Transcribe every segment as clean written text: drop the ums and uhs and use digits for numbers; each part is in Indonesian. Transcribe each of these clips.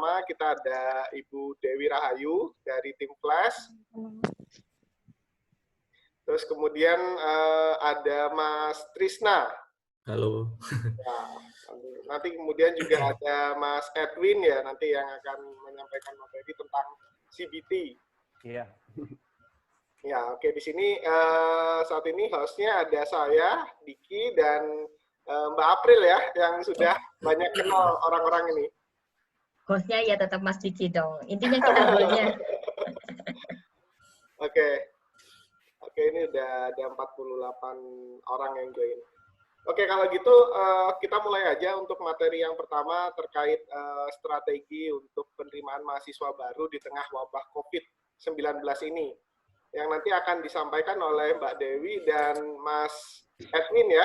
pertama kita ada Ibu Dewi Rahayu dari tim Flash. Terus kemudian ada Mas Trisna. Halo. Ya, nanti kemudian juga ada Mas Edwin ya, nanti yang akan menyampaikan materi tentang CBT. Iya. Ya, oke. Di sini saat ini hostnya ada saya, Diki, dan Mbak April ya, yang sudah banyak kenal orang-orang ini. Hostnya ya tetap Mas Diki dong. Intinya kita goalnya. Oke. Oke, ini udah ada 48 orang yang join. Oke, kalau gitu kita mulai aja untuk materi yang pertama terkait strategi untuk penerimaan mahasiswa baru di tengah wabah COVID-19 ini. Yang nanti akan disampaikan oleh Mbak Dewi dan Mas Edwin ya.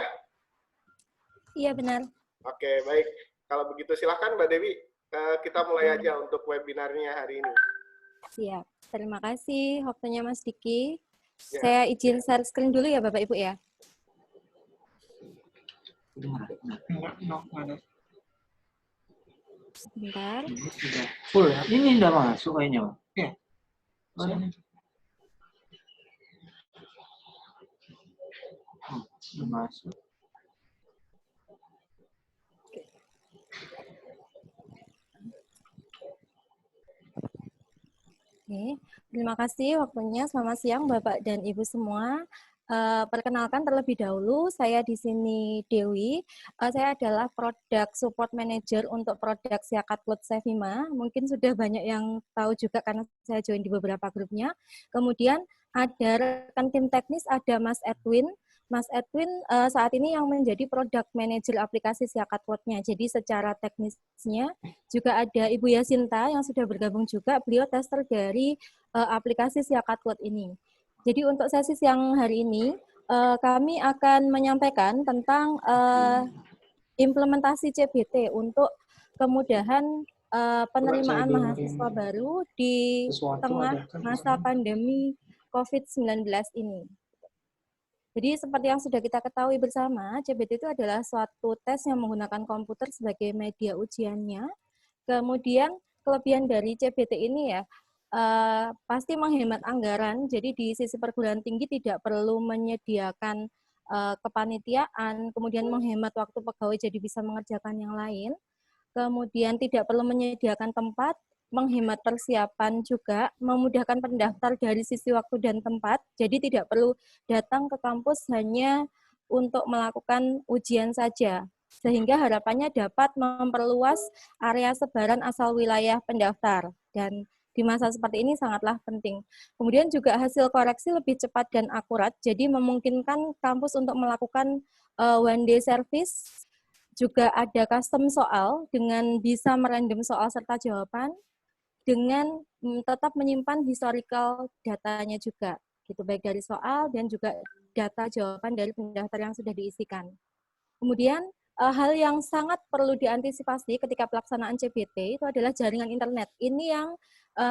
Iya, benar. Oke, baik. Kalau begitu silahkan Mbak Dewi, kita mulai aja untuk webinarnya hari ini. Siap. Terima kasih waktunya Mas Diki. Ya. Saya izin share screen dulu ya Bapak Ibu ya. Sebentar. Full ya? Ini udah masuk kayaknya, Pak. Iya. Udah masuk. Oke, terima kasih waktunya. Selamat siang Bapak dan Ibu semua. Perkenalkan terlebih dahulu, saya di sini Dewi. Saya adalah Product Support Manager untuk produk Siakat Cloud Sevima. Mungkin sudah banyak yang tahu juga karena saya join di beberapa grupnya. Kemudian ada rekan tim teknis, ada Mas Edwin. Mas Edwin saat ini yang menjadi Product Manager aplikasi Siakat Cloud-nya. Jadi secara teknisnya juga ada Ibu Yasinta yang sudah bergabung juga. Beliau tester dari aplikasi Siakat Cloud ini. Jadi untuk sesi siang hari ini, kami akan menyampaikan tentang implementasi CBT untuk kemudahan penerimaan mahasiswa baru di tengah masa pandemi COVID-19 ini. Jadi seperti yang sudah kita ketahui bersama, CBT itu adalah suatu tes yang menggunakan komputer sebagai media ujiannya. Kemudian kelebihan dari CBT ini ya, pasti menghemat anggaran, jadi di sisi perguruan tinggi tidak perlu menyediakan kepanitiaan, kemudian menghemat waktu pegawai jadi bisa mengerjakan yang lain, kemudian tidak perlu menyediakan tempat, menghemat persiapan juga, memudahkan pendaftar dari sisi waktu dan tempat, jadi tidak perlu datang ke kampus hanya untuk melakukan ujian saja, sehingga harapannya dapat memperluas area sebaran asal wilayah pendaftar, dan di masa seperti ini sangatlah penting. Kemudian juga hasil koreksi lebih cepat dan akurat, jadi memungkinkan kampus untuk melakukan one day service, juga ada custom soal dengan bisa merandom soal serta jawaban, dengan tetap menyimpan historical datanya juga, gitu, baik dari soal dan juga data jawaban dari pendaftar yang sudah diisikan. Kemudian hal yang sangat perlu diantisipasi ketika pelaksanaan CBT itu adalah jaringan internet. Ini yang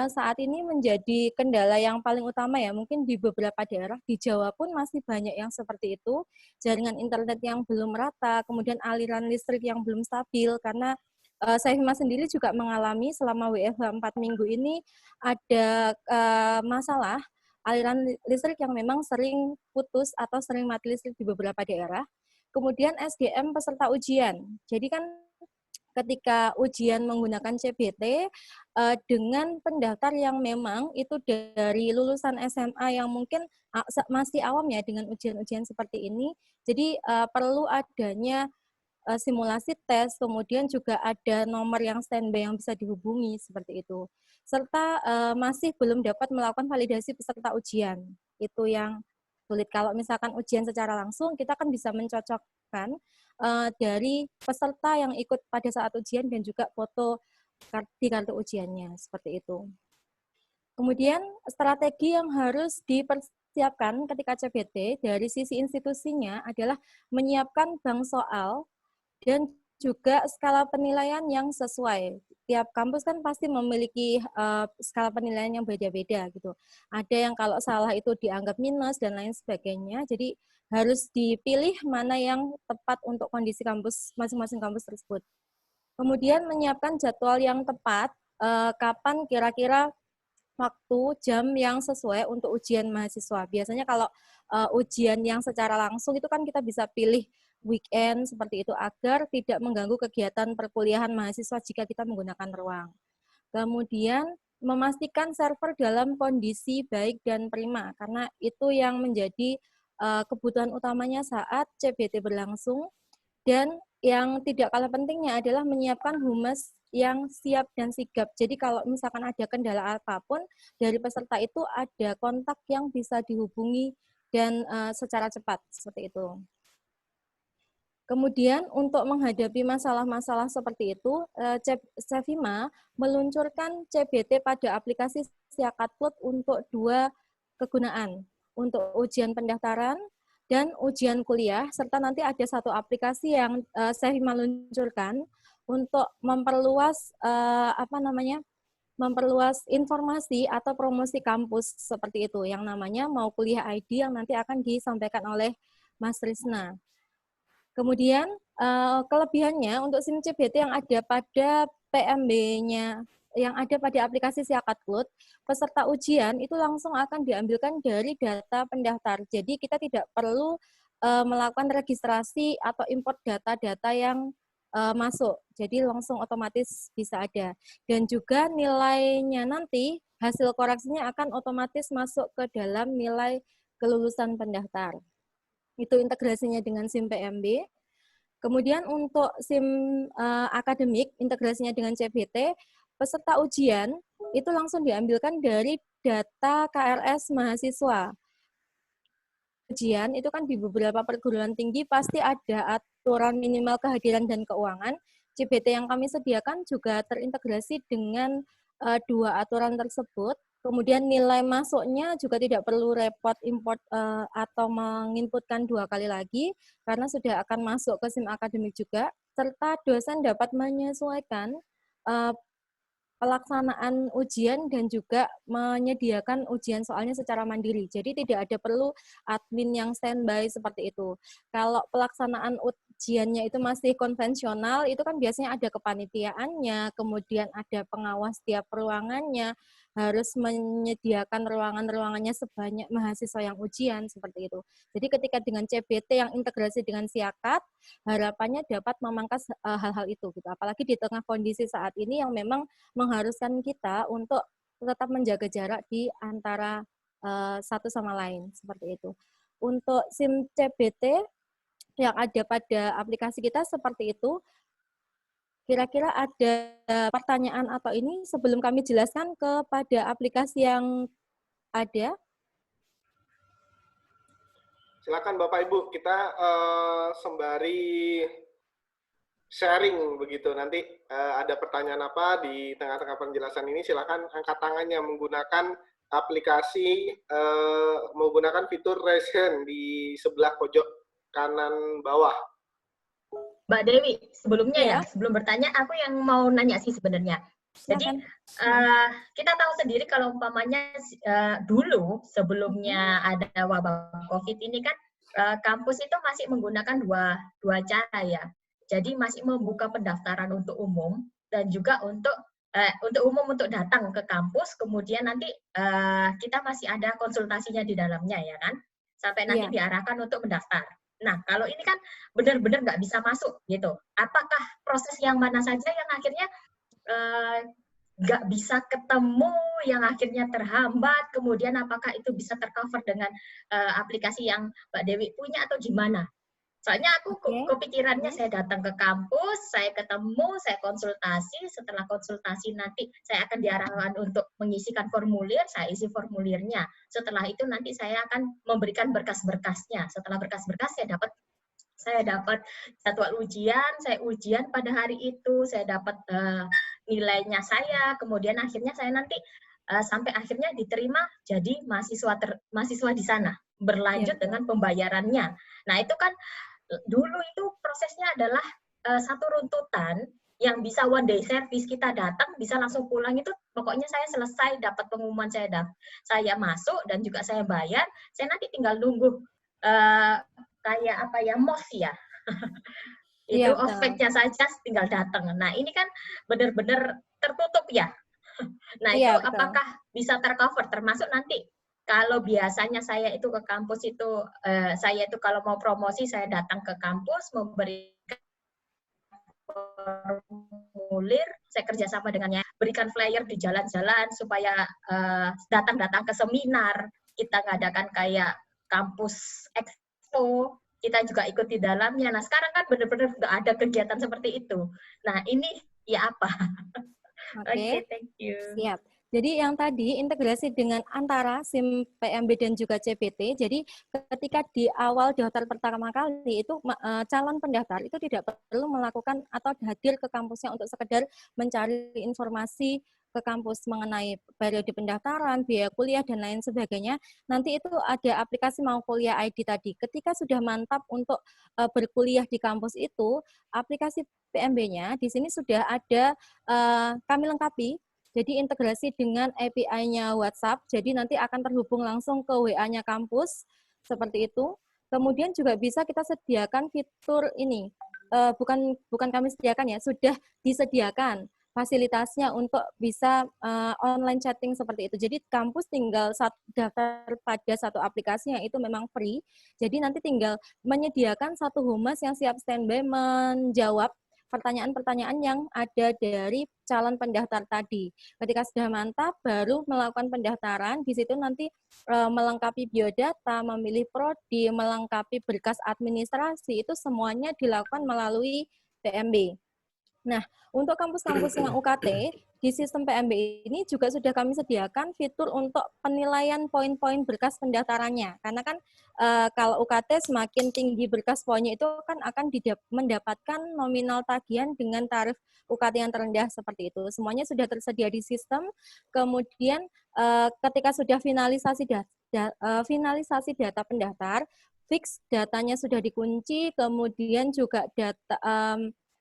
saat ini menjadi kendala yang paling utama ya, mungkin di beberapa daerah, di Jawa pun masih banyak yang seperti itu, jaringan internet yang belum merata, kemudian aliran listrik yang belum stabil, karena saya sendiri juga mengalami selama WFH 4 minggu ini ada masalah aliran listrik yang memang sering putus atau sering mati listrik di beberapa daerah. Kemudian SDM peserta ujian. Jadi kan ketika ujian menggunakan CBT dengan pendaftar yang memang itu dari lulusan SMA yang mungkin masih awam ya dengan ujian-ujian seperti ini. Jadi perlu adanya simulasi tes, kemudian juga ada nomor yang standby yang bisa dihubungi seperti itu. Serta masih belum dapat melakukan validasi peserta ujian. Itu yang sulit. Kalau misalkan ujian secara langsung, kita kan bisa mencocokkan dari peserta yang ikut pada saat ujian dan juga foto di kartu ujiannya, seperti itu. Kemudian strategi yang harus dipersiapkan ketika CBT dari sisi institusinya adalah menyiapkan bank soal dan juga skala penilaian yang sesuai. Tiap kampus kan pasti memiliki skala penilaian yang beda-beda gitu. Ada yang kalau salah itu dianggap minus dan lain sebagainya. Jadi harus dipilih mana yang tepat untuk kondisi kampus masing-masing kampus tersebut. Kemudian menyiapkan jadwal yang tepat kapan kira-kira waktu jam yang sesuai untuk ujian mahasiswa. Biasanya kalau ujian yang secara langsung itu kan kita bisa pilih weekend seperti itu agar tidak mengganggu kegiatan perkuliahan mahasiswa jika kita menggunakan ruang. Kemudian memastikan server dalam kondisi baik dan prima karena itu yang menjadi kebutuhan utamanya saat CBT berlangsung. Dan yang tidak kalah pentingnya adalah menyiapkan humas yang siap dan sigap. Jadi kalau misalkan ada kendala apapun, dari peserta itu ada kontak yang bisa dihubungi dan secara cepat, seperti itu. Kemudian untuk menghadapi masalah-masalah seperti itu, Cevima meluncurkan CBT pada aplikasi Siakatlud untuk 2 kegunaan, untuk ujian pendaftaran dan ujian kuliah, serta nanti ada 1 aplikasi yang Cevima luncurkan untuk memperluas memperluas informasi atau promosi kampus seperti itu, yang namanya Mau Kuliah ID yang nanti akan disampaikan oleh Mas Risna. Kemudian kelebihannya untuk SIM CBT yang ada pada PMB-nya, yang ada pada aplikasi Siakatlud, peserta ujian itu langsung akan diambilkan dari data pendaftar. Jadi kita tidak perlu melakukan registrasi atau import data-data yang masuk. Jadi langsung otomatis bisa ada. Dan juga nilainya nanti, hasil koreksinya akan otomatis masuk ke dalam nilai kelulusan pendaftar. Itu integrasinya dengan SIM PMB. Kemudian untuk SIM akademik, integrasinya dengan CBT, peserta ujian itu langsung diambilkan dari data KRS mahasiswa. Ujian itu kan di beberapa perguruan tinggi pasti ada aturan minimal kehadiran dan keuangan. CBT yang kami sediakan juga terintegrasi dengan 2 aturan tersebut. Kemudian nilai masuknya juga tidak perlu repot import atau menginputkan 2 kali lagi karena sudah akan masuk ke SIM akademik juga, serta dosen dapat menyesuaikan pelaksanaan ujian dan juga menyediakan ujian soalnya secara mandiri. Jadi tidak ada perlu admin yang standby seperti itu. Kalau pelaksanaan ujiannya itu masih konvensional, itu kan biasanya ada kepanitiaannya, kemudian ada pengawas tiap ruangannya, harus menyediakan ruangan-ruangannya sebanyak mahasiswa yang ujian, seperti itu. Jadi ketika dengan CBT yang integrasi dengan Siakat, harapannya dapat memangkas hal-hal itu, gitu. Apalagi di tengah kondisi saat ini yang memang mengharuskan kita untuk tetap menjaga jarak di antara satu sama lain, seperti itu. Untuk SIM CBT yang ada pada aplikasi kita seperti itu. Kira-kira ada pertanyaan atau ini sebelum kami jelaskan kepada aplikasi yang ada? Silakan Bapak Ibu, kita sembari sharing begitu. Nanti ada pertanyaan apa di tengah-tengah penjelasan ini, silakan angkat tangannya menggunakan aplikasi, menggunakan fitur raise hand di sebelah pojok kanan bawah. Mbak Dewi, sebelumnya sebelum bertanya, aku yang mau nanya sih sebenarnya. Jadi kita tahu sendiri kalau umpamanya dulu sebelumnya ada wabah COVID ini kan kampus itu masih menggunakan dua cara ya. Jadi masih membuka pendaftaran untuk umum dan juga untuk umum untuk datang ke kampus, kemudian nanti kita masih ada konsultasinya di dalamnya ya kan, sampai nanti diarahkan untuk mendaftar. Nah, kalau ini kan benar-benar nggak bisa masuk gitu. Apakah proses yang mana saja yang akhirnya nggak bisa ketemu, yang akhirnya terhambat, kemudian apakah itu bisa tercover dengan aplikasi yang Mbak Dewi punya atau gimana? Soalnya aku kepikirannya saya datang ke kampus, saya ketemu, saya konsultasi, setelah konsultasi nanti saya akan diarahkan untuk mengisikan formulir, saya isi formulirnya. Setelah itu nanti saya akan memberikan berkas-berkasnya. Setelah berkas-berkas saya dapat jadwal ujian, saya ujian pada hari itu, saya dapat nilainya saya, kemudian akhirnya saya nanti sampai akhirnya diterima jadi mahasiswa di sana, berlanjut dengan pembayarannya. Nah, itu kan dulu itu prosesnya adalah satu runtutan yang bisa one day service, kita datang bisa langsung pulang, itu pokoknya saya selesai dapat pengumuman saya masuk dan juga saya bayar, saya nanti tinggal nunggu kayak apa ya, MOS ya. Itu ospeknya saja tinggal datang. Nah, ini kan benar-benar tertutup ya. Nah, itu Iya, betul. apakah bisa tercover? Termasuk nanti kalau biasanya saya itu ke kampus itu, saya itu kalau mau promosi, saya datang ke kampus, memberikan formulir, saya kerjasama dengannya, berikan flyer di jalan-jalan supaya datang-datang ke seminar, kita ngadakan kayak kampus expo, kita juga ikut di dalamnya. Nah, sekarang kan benar-benar nggak ada kegiatan seperti itu. Nah, ini ya apa? Oke, Thank you. siap. Jadi yang tadi integrasi dengan antara SIM PMB dan juga CBT. Jadi ketika di awal daftar pertama kali itu calon pendaftar itu tidak perlu melakukan atau hadir ke kampusnya untuk sekedar mencari informasi ke kampus mengenai periode pendaftaran, biaya kuliah dan lain sebagainya. Nanti itu ada aplikasi Mau Kuliah ID tadi. Ketika sudah mantap untuk berkuliah di kampus itu, aplikasi PMB-nya di sini sudah ada kami lengkapi. Jadi integrasi dengan API-nya WhatsApp, jadi nanti akan terhubung langsung ke WA-nya kampus, seperti itu. Kemudian juga bisa kita sediakan fitur ini, bukan kami sediakan ya, sudah disediakan fasilitasnya untuk bisa online chatting seperti itu. Jadi kampus tinggal daftar pada satu aplikasi yang itu memang free, jadi nanti tinggal menyediakan satu humas yang siap standby menjawab pertanyaan-pertanyaan yang ada dari calon pendaftar tadi. Ketika sudah mantap, baru melakukan pendaftaran. Di situ nanti melengkapi biodata, memilih prodi, melengkapi berkas administrasi, itu semuanya dilakukan melalui PMB. Nah, untuk kampus-kampus yang UKT, di sistem PMB ini juga sudah kami sediakan fitur untuk penilaian poin-poin berkas pendaftarannya. Karena kan kalau UKT semakin tinggi berkas poinnya itu kan akan mendapatkan nominal tagihan dengan tarif UKT yang terendah seperti itu. Semuanya sudah tersedia di sistem. Kemudian ketika sudah finalisasi data pendaftar, fix datanya sudah dikunci, kemudian juga data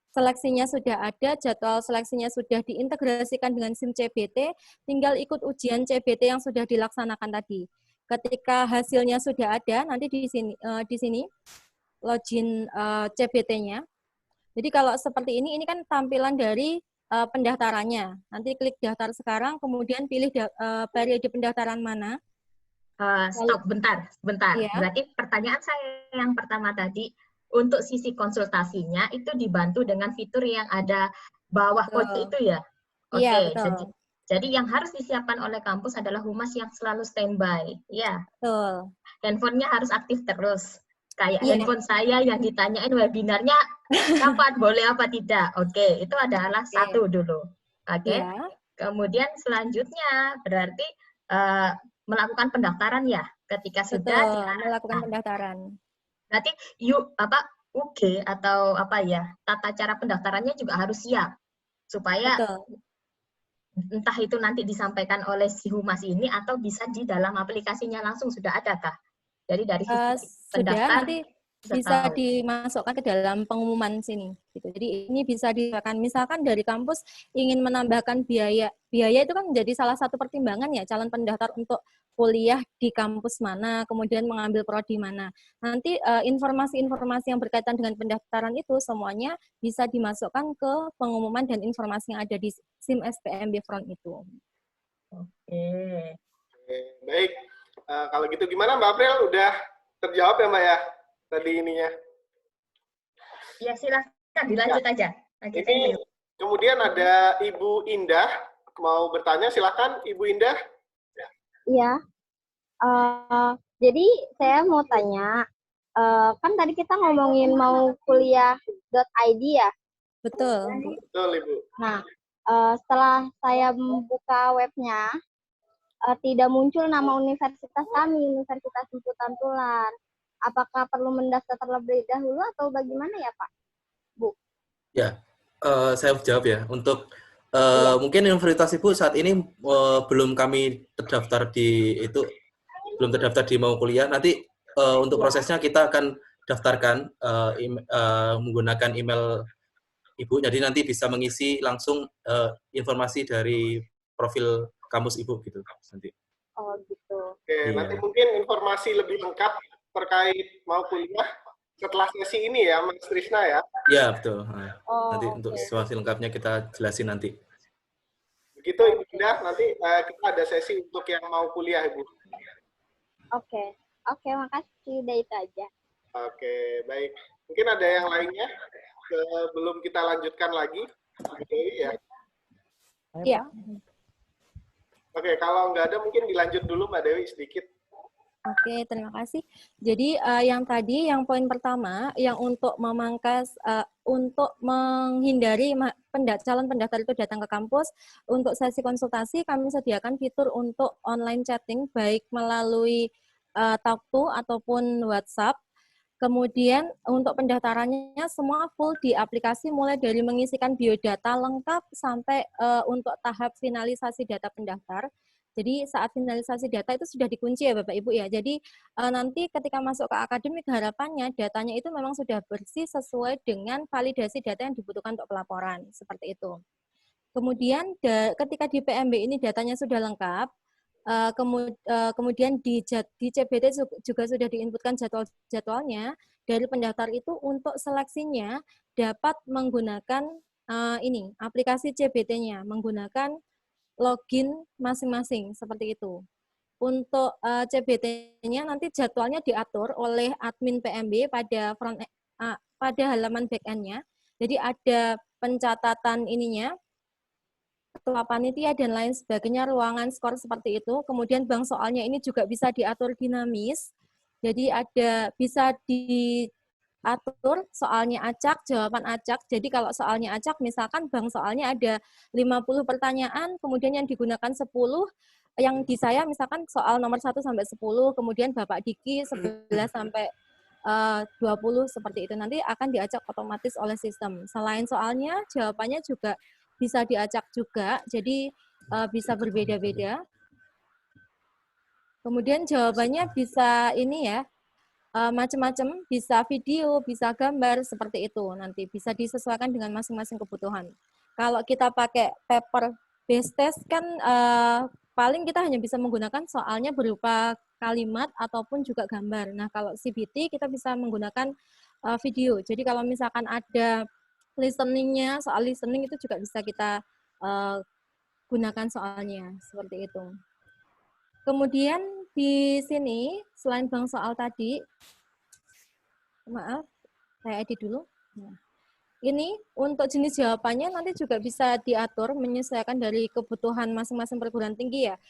seleksinya sudah ada, jadwal seleksinya sudah diintegrasikan dengan SIM CBT, tinggal ikut ujian CBT yang sudah dilaksanakan tadi. Ketika hasilnya sudah ada, nanti di sini login CBT-nya. Jadi kalau seperti ini kan tampilan dari pendaftarannya. Nanti klik daftar sekarang, kemudian pilih periode pendaftaran mana. Stop, bentar. Ya. Berarti pertanyaan saya yang pertama tadi, untuk sisi konsultasinya itu dibantu dengan fitur yang ada bawah kode itu ya? Oke, Iya, betul. Jadi yang harus disiapkan oleh kampus adalah humas yang selalu standby. Ya. Betul. Handphonenya harus aktif terus. Kayak handphone saya yang ditanyain webinarnya kapan, boleh apa tidak. Oke, itu adalah satu dulu. Oke. Kemudian selanjutnya berarti melakukan pendaftaran ya, ketika sudah melakukan pendaftaran. Berarti UG atau apa ya, tata cara pendaftarannya juga harus siap supaya entah itu nanti disampaikan oleh si humas ini atau bisa di dalam aplikasinya langsung sudah ada kah? Jadi dari pendaftar nanti bisa dimasukkan ke dalam pengumuman sini gitu. Jadi ini bisa dikatakan misalkan dari kampus ingin menambahkan biaya itu kan menjadi salah satu pertimbangan ya calon pendaftar untuk kuliah di kampus mana, kemudian mengambil prodi mana. Nanti informasi-informasi yang berkaitan dengan pendaftaran itu semuanya bisa dimasukkan ke pengumuman dan informasi yang ada di SIM SPMB Front itu. Oke. Baik. Kalau gitu gimana Mbak April? Udah terjawab ya Mbak ya? Tadi ininya. Ya silahkan dilanjut aja. Ini kemudian ada Ibu Indah mau bertanya, silakan Ibu Indah. Iya. Jadi saya mau tanya, kan tadi kita ngomongin mau kuliah.id ya? Betul. Betul Ibu. Nah, setelah saya membuka webnya, tidak muncul nama universitas kami, Universitas Himpunan Tular. Apakah perlu mendaftar terlebih dahulu atau bagaimana ya Pak? Bu? Ya, saya jawab ya. Untuk mungkin universitas Ibu saat ini belum kami terdaftar belum terdaftar di Mau Kuliah. Nanti untuk prosesnya kita akan daftarkan menggunakan email Ibu. Jadi nanti bisa mengisi langsung informasi dari profil kampus Ibu gitu nanti. Oh gitu. Oke, nanti mungkin informasi lebih lengkap terkait Mau Kuliah setelah sesi ini ya, Mas Trisna ya? Ya, betul. Nanti untuk informasi lengkapnya kita jelasin nanti. begitu Ibu Indah, nanti kita ada sesi untuk yang mau kuliah, Ibu. Oke, makasih. Udah itu aja. Oke, baik. Mungkin ada yang lainnya sebelum kita lanjutkan lagi, Oke, ya. Iya. Oke, kalau nggak ada mungkin dilanjut dulu Mbak Dewi sedikit. Oke, terima kasih. Jadi yang tadi, yang poin pertama, yang untuk memangkas, untuk menghindari calon pendaftar itu datang ke kampus, untuk sesi konsultasi kami sediakan fitur untuk online chatting, baik melalui Talk2 ataupun WhatsApp. Kemudian untuk pendaftarannya semua full di aplikasi, mulai dari mengisikan biodata lengkap sampai untuk tahap finalisasi data pendaftar. Jadi saat finalisasi data itu sudah dikunci ya Bapak Ibu ya. Jadi nanti ketika masuk ke akademik harapannya datanya itu memang sudah bersih sesuai dengan validasi data yang dibutuhkan untuk pelaporan, seperti itu. Kemudian ketika di PMB ini datanya sudah lengkap, kemudian di CBT juga sudah diinputkan jadwalnya, dari pendaftar itu untuk seleksinya dapat menggunakan aplikasi CBT-nya, menggunakan login masing-masing, seperti itu. Untuk CBT-nya nanti jadwalnya diatur oleh admin PMB pada halaman back-end-nya. Jadi ada pencatatan ketua panitia dan lain sebagainya, ruangan skor seperti itu. Kemudian bank soalnya ini juga bisa diatur dinamis. Jadi bisa diatur soalnya acak, jawaban acak. Jadi kalau soalnya acak, misalkan bank soalnya ada 50 pertanyaan, kemudian yang digunakan 10, yang di saya misalkan soal nomor 1 sampai 10, kemudian Bapak Diki 11 sampai 20, seperti itu. Nanti akan diacak otomatis oleh sistem. Selain soalnya, jawabannya juga bisa diacak juga, jadi bisa berbeda-beda. Kemudian jawabannya bisa macam-macam, bisa video, bisa gambar, seperti itu. Nanti bisa disesuaikan dengan masing-masing kebutuhan. Kalau kita pakai paper based test kan paling kita hanya bisa menggunakan soalnya berupa kalimat ataupun juga gambar. Nah, kalau CBT kita bisa menggunakan video. Jadi kalau misalkan ada listening-nya, soal listening itu juga bisa kita gunakan soalnya, seperti itu. Kemudian di sini, selain bank soal tadi, maaf, saya edit dulu. Nah, ini untuk jenis jawabannya nanti juga bisa diatur, menyesuaikan dari kebutuhan masing-masing perguruan tinggi ya.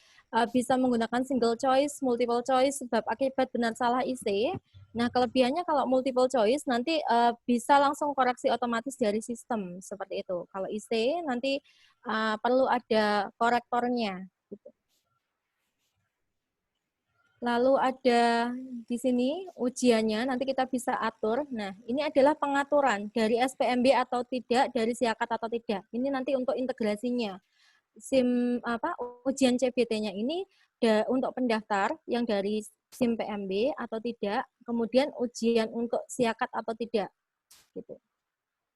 Bisa menggunakan single choice, multiple choice, sebab akibat benar salah IC. Nah, kelebihannya kalau multiple choice nanti bisa langsung koreksi otomatis dari sistem, seperti itu. Kalau IC nanti perlu ada korektornya. Gitu. Lalu ada di sini ujiannya, nanti kita bisa atur. Nah, ini adalah pengaturan dari SPMB atau tidak, dari siakat atau tidak. Ini nanti untuk integrasinya. Ujian CBT-nya ini untuk pendaftar yang dari SIM PMB atau tidak, kemudian ujian untuk siakat atau tidak. Gitu.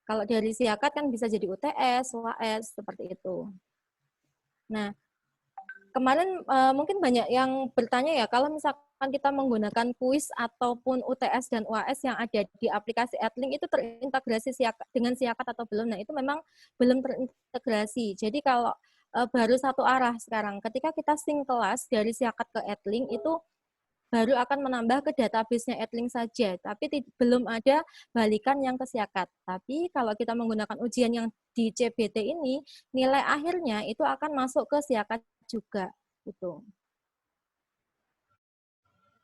Kalau dari siakat kan bisa jadi UTS, UAS, seperti itu. Nah, kemarin mungkin banyak yang bertanya ya, kalau misalkan kita menggunakan kuis ataupun UTS dan UAS yang ada di aplikasi Edlink itu terintegrasi dengan siakat atau belum? Nah, itu memang belum terintegrasi. Jadi kalau baru satu arah sekarang, ketika kita sync kelas dari siakat ke Edlink itu baru akan menambah ke database-nya Edlink saja, tapi belum ada balikan yang ke siakat. Tapi kalau kita menggunakan ujian yang di CBT ini, nilai akhirnya itu akan masuk ke siakat juga gitu.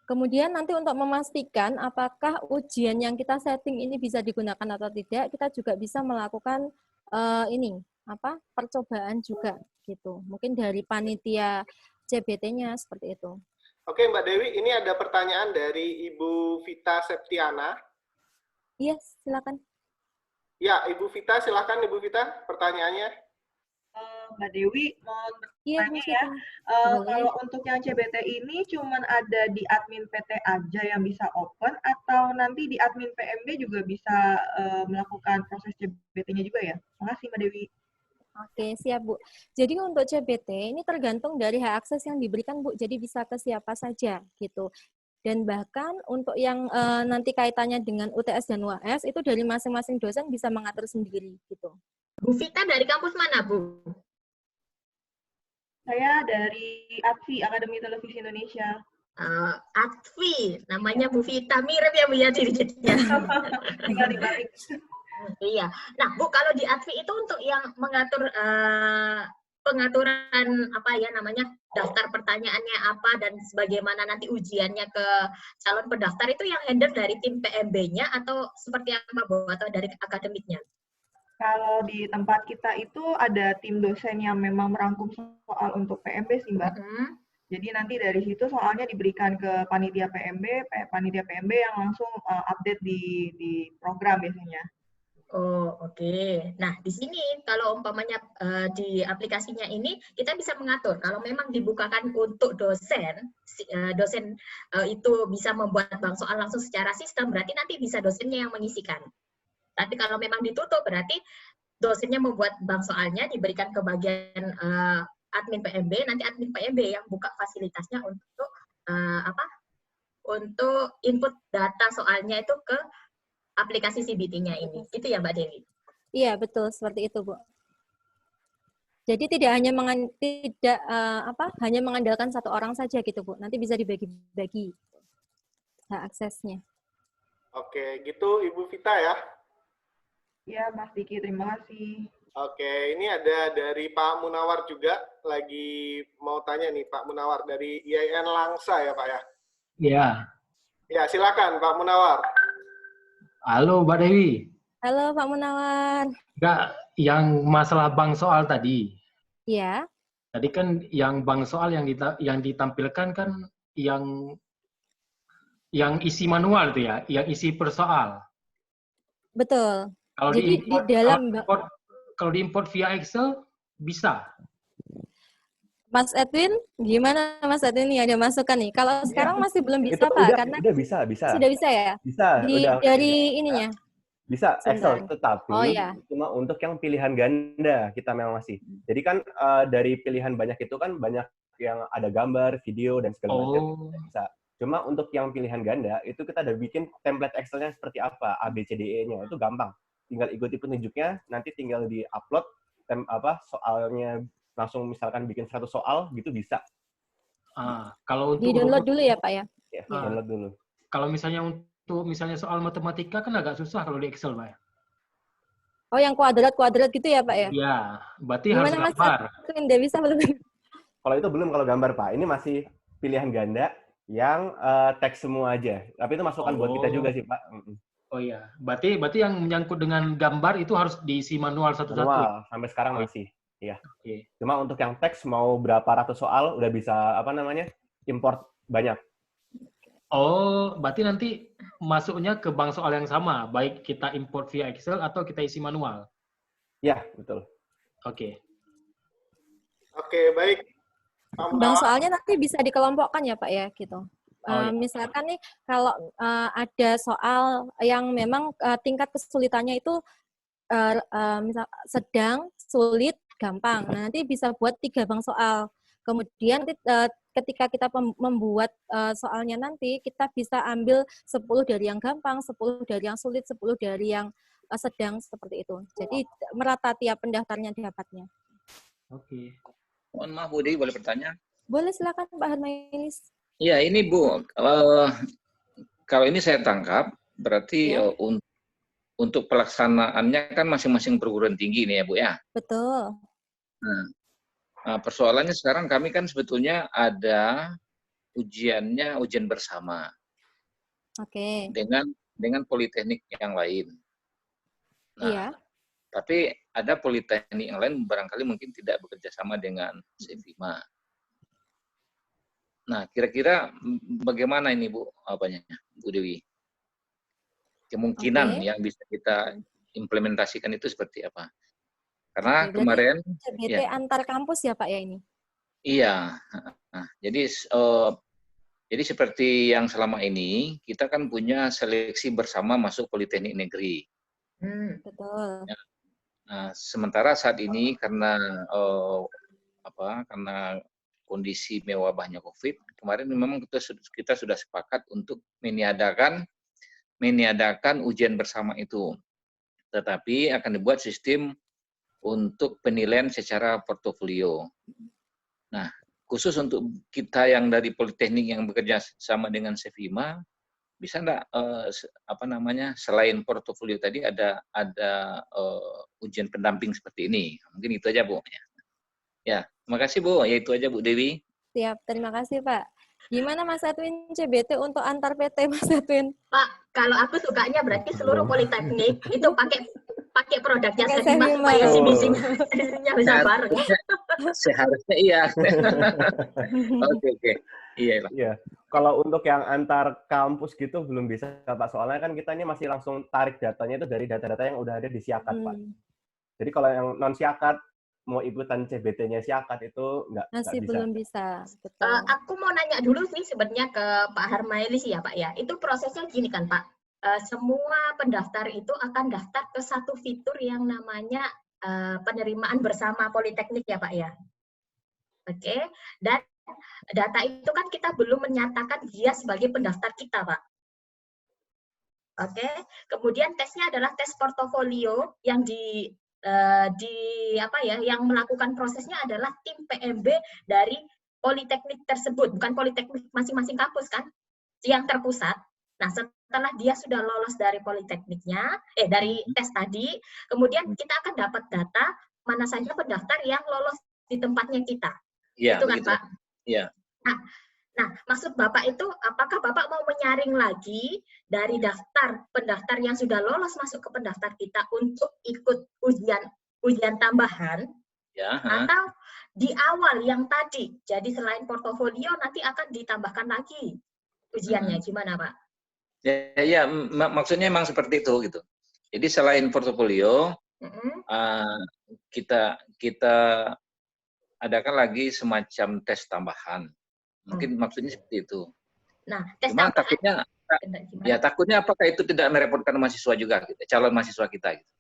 Kemudian nanti untuk memastikan apakah ujian yang kita setting ini bisa digunakan atau tidak, kita juga bisa melakukan percobaan juga gitu. Mungkin dari panitia CBT-nya seperti itu. Oke Mbak Dewi, ini ada pertanyaan dari Ibu Vita Septiana. Iya, silakan. Ya, Ibu Vita, silakan Ibu Vita, pertanyaannya. Mbak Dewi mau bertanya ya. Kalau untuk yang CBT ini cuman ada di admin PT aja yang bisa open atau nanti di admin PMB juga bisa melakukan proses CBT-nya juga ya? Makasih Mbak Dewi. Oke, siap Bu. Jadi untuk CBT ini tergantung dari hak akses yang diberikan Bu, jadi bisa ke siapa saja gitu. Dan bahkan untuk yang nanti kaitannya dengan UTS dan UAS itu dari masing-masing dosen bisa mengatur sendiri gitu. Bu Vita dari kampus mana Bu? Saya dari ATVI, Akademi Televisi Indonesia. ATVI, namanya Bu Vita, mirip ya Bu ya diri-dirinya. Tinggal dibalik. Iya. Nah, Bu, kalau di ATVI itu untuk yang mengatur pengaturan apa ya namanya daftar pertanyaannya apa dan sebagaimana nanti ujiannya ke calon pendaftar itu yang handle dari tim PMB-nya atau seperti apa Bu atau dari akademiknya? Kalau di tempat kita itu ada tim dosen yang memang merangkum soal untuk PMB sih Mbak. Jadi nanti dari situ soalnya diberikan ke panitia PMB yang langsung update di program biasanya. Oh, oke. Nah, di sini kalau umpamanya di aplikasinya ini kita bisa mengatur kalau memang dibukakan untuk dosen, dosen itu bisa membuat bank soal langsung secara sistem, berarti nanti bisa dosennya yang mengisikan. Tapi kalau memang ditutup, berarti dosennya membuat bank soalnya diberikan ke bagian admin PMB, nanti admin PMB yang buka fasilitasnya untuk untuk input data soalnya itu ke aplikasi CBT-nya ini. Itu ya Mbak Dewi? Iya, betul. Seperti itu, Bu. Jadi tidak hanya hanya mengandalkan satu orang saja gitu, Bu. Nanti bisa dibagi-bagi aksesnya. Oke, gitu Ibu Vita ya. Ya, Mas Diki, terima kasih. Oke, ini ada dari Pak Munawar juga, lagi mau tanya nih Pak Munawar, dari IAIN Langsa ya Pak ya? Iya. Ya, silakan Pak Munawar. Halo Mbak Dewi. Halo Pak Munawar. Enggak, yang masalah bank soal tadi. Iya. Tadi kan yang bank soal yang ditampilkan kan yang isi manual itu ya, yang isi per soal. Betul. Kalau diimport via Excel bisa. Mas Edwin, gimana Mas Edwin nih ada masukan nih? Kalau sekarang masih belum bisa Pak, karena udah bisa. Sudah bisa ya? Bisa, dari ininya. Bisa Excel, tetapi cuma untuk yang pilihan ganda kita memang masih. Jadi kan dari pilihan banyak itu kan banyak yang ada gambar, video dan segala macam. Bisa. Cuma untuk yang pilihan ganda itu kita udah bikin template Excel-nya seperti apa, ABCDE-nya itu gampang. Tinggal ikuti petunjuknya, nanti tinggal di-upload soalnya langsung misalkan bikin 100 soal gitu bisa. Kalau untuk di-download dulu ya Pak ya? Ya, download dulu. Kalau misalnya soal matematika kan agak susah kalau di Excel, Pak. Oh, yang kuadrat gitu ya, Pak ya? Iya, berarti harus gambar. Gimana Mas? Bisa belum? Kalau itu belum, kalau gambar, Pak. Ini masih pilihan ganda yang teks semua aja. Tapi itu masukan buat kita juga sih, Pak. Oh iya, berarti yang menyangkut dengan gambar itu harus diisi manual satu-satu. Manual, sampai sekarang masih. Iya. Okay. Cuma untuk yang teks mau berapa ratus soal udah bisa import banyak. Oh, berarti nanti masuknya ke bank soal yang sama, baik kita import via Excel atau kita isi manual. Ya, betul. Oke. Oke, baik. Bank soalnya nanti bisa dikelompokkan ya Pak ya, gitu. Misalkan nih kalau ada soal yang memang tingkat kesulitannya itu misal sedang, sulit, gampang. Nah, nanti bisa buat 3 bank soal. Kemudian ketika kita membuat soalnya nanti, kita bisa ambil 10 dari yang gampang, 10 dari yang sulit, 10 dari yang sedang, seperti itu. Jadi merata tiap pendaftarnya dapatnya. Oke. Mohon maaf Bu Dewi, boleh bertanya? Boleh, silakan Pak Harmainis. Iya, ini Bu, kalau ini saya tangkap, berarti untuk pelaksanaannya kan masing-masing perguruan tinggi nih ya Bu ya? Betul. Nah, persoalannya sekarang kami kan sebetulnya ada ujian bersama. Oke. Dengan politeknik yang lain. Nah, iya. Tapi ada politeknik yang lain barangkali mungkin tidak bekerja sama dengan Sevima. Nah, kira-kira bagaimana ini Bu Bu Dewi? Kemungkinan yang bisa kita implementasikan itu seperti apa? Karena kemarin CBT antar kampus ya Pak ya ini? Iya. Nah, jadi seperti yang selama ini kita kan punya seleksi bersama masuk Politeknik Negeri. Betul. Nah, sementara saat ini karena kondisi mewabahnya COVID, kemarin memang kita sudah sepakat untuk meniadakan ujian bersama itu. Tetapi akan dibuat sistem untuk penilaian secara portofolio. Nah, khusus untuk kita yang dari Politeknik yang bekerja sama dengan Sevima, bisa enggak selain portofolio tadi ada ujian pendamping seperti ini? Mungkin itu aja, Bu. Ya, terima kasih, Bu. Ya itu aja, Bu Dewi. Siap, terima kasih Pak. Gimana Mas Edwin CBT untuk antar PT Mas Edwin? Pak, kalau aku sukanya berarti seluruh politeknik itu pakai produknya Pakai Sevima Sevima. supaya misinya bisa bareng. Seharusnya iya. Oke. Iya. Iya. Kalau untuk yang antar kampus gitu belum bisa, Pak. Soalnya kan kita ini masih langsung tarik datanya itu dari data-data yang udah ada di Siakat, Pak. Jadi kalau yang non Siakat mau ikutan CBT-nya Siakat itu masih bisa. belum bisa. Betul. Aku mau nanya dulu sih sebenarnya ke Pak Harmaili sih ya Pak ya. Itu prosesnya gini kan Pak. Semua pendaftar itu akan daftar ke satu fitur yang namanya penerimaan bersama Politeknik ya Pak ya. Oke. Dan data itu kan kita belum menyatakan dia sebagai pendaftar kita Pak. Oke. Kemudian tesnya adalah tes portofolio yang yang melakukan prosesnya adalah tim PMB dari politeknik tersebut, bukan politeknik masing-masing kampus kan, yang terpusat. Nah, setelah dia sudah lolos dari politekniknya, dari tes tadi, kemudian kita akan dapat data mana saja pendaftar yang lolos di tempatnya kita. Iya, itu kan begitu. Pak? Iya. Nah, maksud Bapak itu, apakah Bapak mau menyaring lagi dari daftar pendaftar yang sudah lolos masuk ke pendaftar kita untuk ikut ujian tambahan, atau di awal yang tadi, jadi selain portofolio nanti akan ditambahkan lagi ujiannya, gimana Pak? Ya, maksudnya memang seperti itu gitu. Jadi selain portofolio, kita adakan lagi semacam tes tambahan. Mungkin maksudnya seperti itu. Nah, tes cuma tambahan, takutnya apakah itu tidak merepotkan mahasiswa juga, gitu, calon mahasiswa kita. Gitu.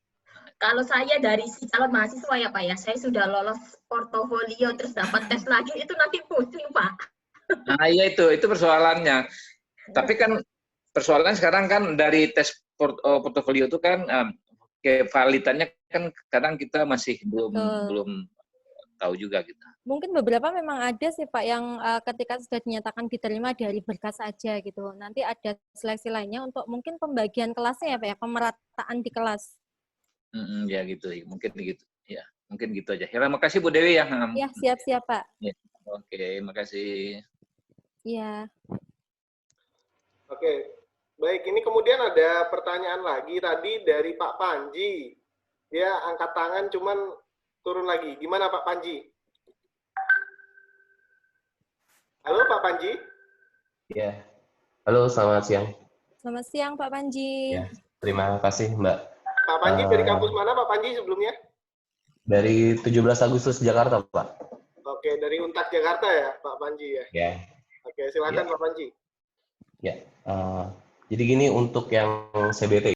Kalau saya dari si calon mahasiswa ya Pak ya, saya sudah lolos portofolio terus dapat tes lagi, itu nanti pusing Pak. Nah iya itu persoalannya. Tapi kan persoalan sekarang kan dari tes portofolio itu kan kevalitannya kan kadang kita masih belum tahu juga gitu. Mungkin beberapa memang ada sih Pak yang ketika sudah dinyatakan diterima dari berkas saja gitu. Nanti ada seleksi lainnya untuk mungkin pembagian kelasnya ya Pak ya, pemerataan di kelas. Ya gitu, mungkin gitu. Ya, mungkin gitu aja. Ya, makasih Bu Dewi ya. Ya, siap-siap Pak. Ya. Oke, makasih. Iya. Oke, baik. Ini kemudian ada pertanyaan lagi tadi dari Pak Panji. Dia angkat tangan cuman turun lagi. Gimana Pak Panji? Halo Pak Panji? Ya. Halo, selamat siang. Selamat siang Pak Panji. Ya, terima kasih Mbak. Pak Panji dari kampus mana Pak Panji sebelumnya? Dari 17 Agustus Jakarta Pak. Oke, dari Untak Jakarta ya Pak Panji ya? Ya. Oke, silakan ya. Pak Panji. Ya, jadi gini untuk yang CBT